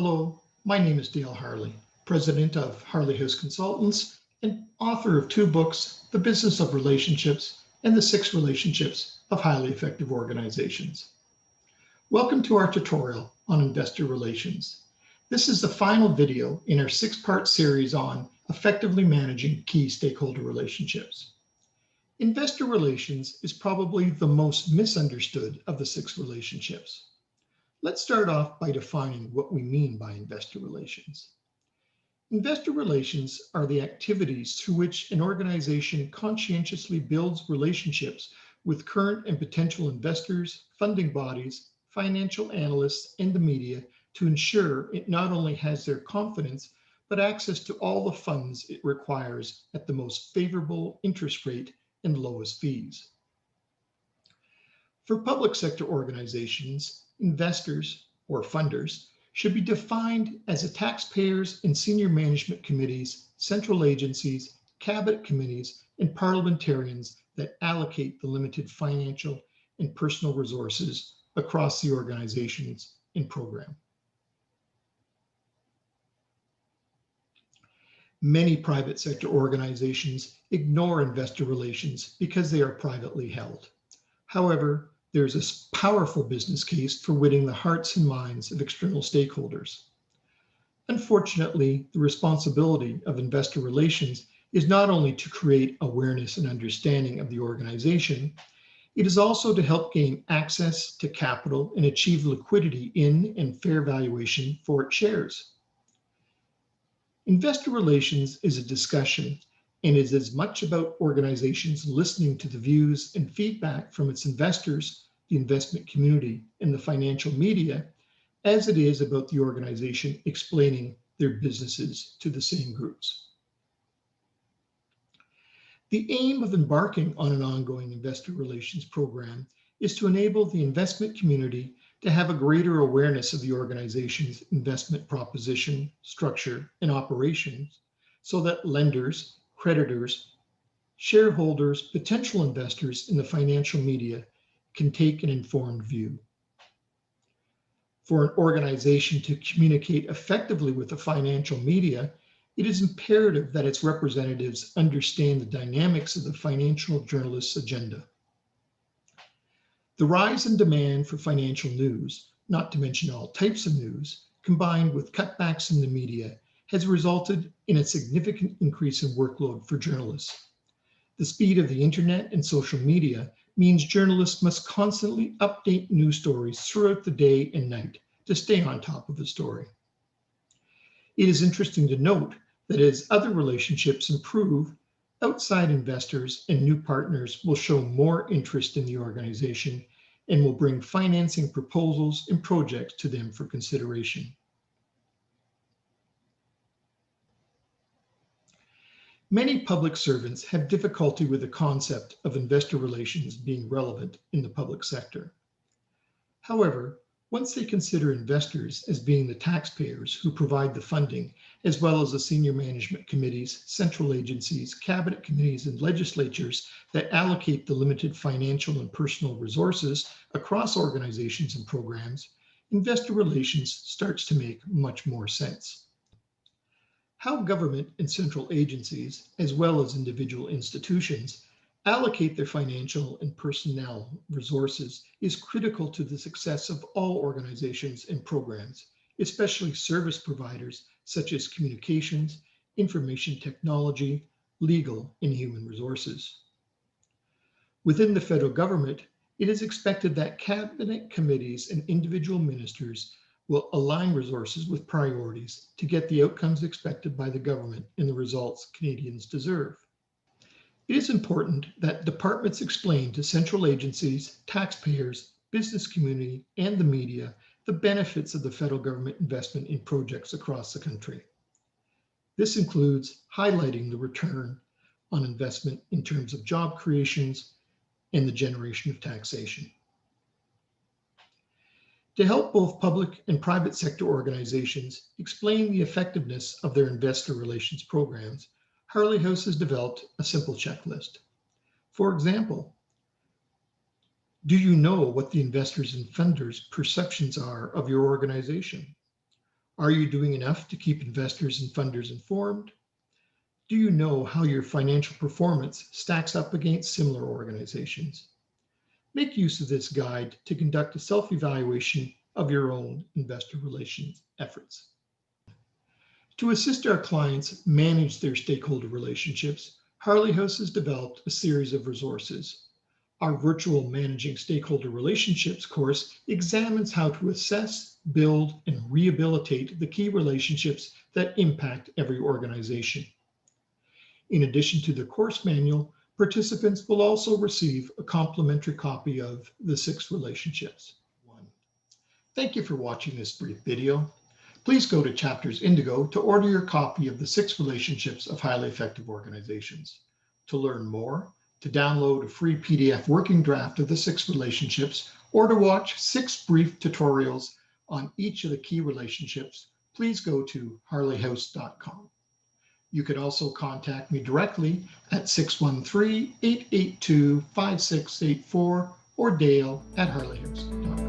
Hello, my name is Dale Harley, president of Harley House Consultants and author of two books, The Business of Relationships and The Six Relationships of Highly Effective Organizations. Welcome to our tutorial on investor relations. This is the final video in our six-part series on effectively managing key stakeholder relationships. Investor relations is probably the most misunderstood of the six relationships. Let's start off by defining what we mean by investor relations. Investor relations are the activities through which an organization conscientiously builds relationships with current and potential investors, funding bodies, financial analysts, and the media to ensure it not only has their confidence, but access to all the funds it requires at the most favorable interest rate and lowest fees. For public sector organizations, investors or funders should be defined as the taxpayers and senior management committees, central agencies, cabinet committees, and parliamentarians that allocate the limited financial and personal resources across the organizations and program. Many private sector organizations ignore investor relations because they are privately held. However, there's a powerful business case for winning the hearts and minds of external stakeholders. Unfortunately, the responsibility of investor relations is not only to create awareness and understanding of the organization, it is also to help gain access to capital and achieve liquidity in and fair valuation for its shares. Investor relations is a discussion and is as much about organizations listening to the views and feedback from its investors, the investment community, and the financial media, as it is about the organization explaining their businesses to the same groups. The aim of embarking on an ongoing investor relations program is to enable the investment community to have a greater awareness of the organization's investment proposition, structure, and operations, so that lenders, creditors, shareholders, potential investors, and the financial media can take an informed view. For an organization to communicate effectively with the financial media, it is imperative that its representatives understand the dynamics of the financial journalist's agenda. The rise in demand for financial news, not to mention all types of news, combined with cutbacks in the media, has resulted in a significant increase in workload for journalists. The speed of the internet and social media means journalists must constantly update news stories throughout the day and night to stay on top of the story. It is interesting to note that as other relationships improve, outside investors and new partners will show more interest in the organization and will bring financing proposals and projects to them for consideration. Many public servants have difficulty with the concept of investor relations being relevant in the public sector. However, once they consider investors as being the taxpayers who provide the funding, as well as the senior management committees, central agencies, cabinet committees, and legislatures that allocate the limited financial and personal resources across organizations and programs, investor relations starts to make much more sense. How government and central agencies, as well as individual institutions, allocate their financial and personnel resources is critical to the success of all organizations and programs, especially service providers such as communications, information technology, legal, and human resources. Within the federal government, it is expected that cabinet committees and individual ministers will align resources with priorities to get the outcomes expected by the government and the results Canadians deserve. It is important that departments explain to central agencies, taxpayers, business community, and the media the benefits of the federal government investment in projects across the country. This includes highlighting the return on investment in terms of job creations and the generation of taxation. To help both public and private sector organizations explain the effectiveness of their investor relations programs, Harley House has developed a simple checklist. For example, do you know what the investors and funders' perceptions are of your organization? Are you doing enough to keep investors and funders informed? Do you know how your financial performance stacks up against similar organizations? Make use of this guide to conduct a self-evaluation of your own investor relations efforts. To assist our clients manage their stakeholder relationships, Harley House has developed a series of resources. Our virtual Managing Stakeholder Relationships course examines how to assess, build, and rehabilitate the key relationships that impact every organization. In addition to the course manual, participants will also receive a complimentary copy of The 6 Relationships. Thank you for watching this brief video. Please go to Chapters Indigo to order your copy of The 6 Relationships of Highly Effective Organizations. To learn more, to download a free PDF working draft of The 6 Relationships, or to watch 6 brief tutorials on each of the key relationships, please go to harleyhouse.com. You can also contact me directly at 613-882-5684 or Dale at harleyhouse.com.